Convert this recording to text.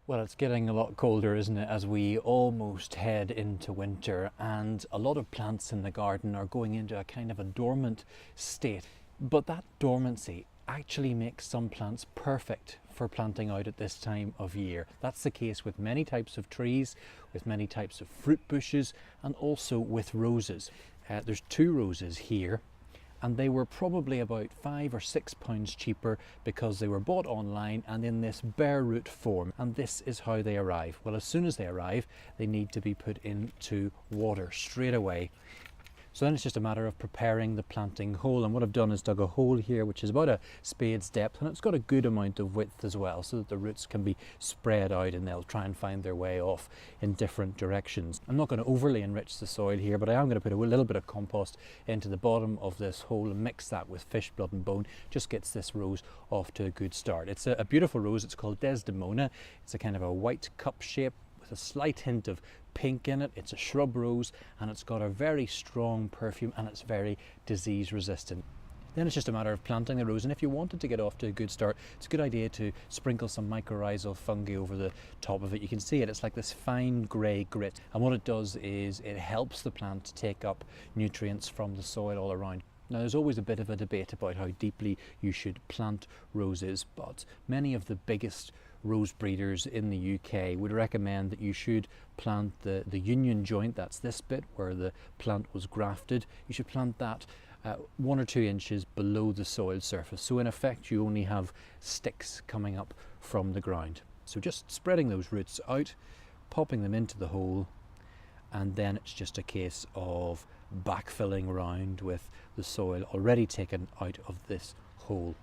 Well, it's getting a lot colder, isn't it, as we almost head into winter, and a lot of plants in the garden are going into a kind of a dormant state. But that dormancy actually makes some plants perfect for planting out at this time of year. That's the case with many types of trees, with many types of fruit bushes, and also with roses. There's two roses here, and they were probably about £5 or £6 cheaper because they were bought online and in this bare root form. And this is how they arrive. Well, as soon as they arrive, they need to be put into water straight away. So then it's just a matter of preparing the planting hole, and what I've done is dug a hole here which is about a spade's depth, and it's got a good amount of width as well, so that the roots can be spread out and they'll try and find their way off in different directions. I'm not going to overly enrich the soil here, but I am going to put a little bit of compost into the bottom of this hole and mix that with fish blood and bone. Just gets this rose off to a good start. It's a beautiful rose. It's called Desdemona. It's a kind of a white cup shape with a slight hint of pink in it. It's a shrub rose, and it's got a very strong perfume, and it's very disease resistant. Then it's just a matter of planting the rose, and if you wanted to get off to a good start, it's a good idea to sprinkle some mycorrhizal fungi over the top of it. You can see it, it's like this fine grey grit, and what it does is it helps the plant to take up nutrients from the soil all around. Now, there's always a bit of a debate about how deeply you should plant roses, but many of the biggest rose breeders in the UK would recommend that you should plant the union joint, that's this bit where the plant was grafted. You should plant that 1 or 2 inches below the soil surface, so in effect you only have sticks coming up from the ground. So just spreading those roots out, popping them into the hole, and then it's just a case of backfilling around with the soil already taken out of this hole.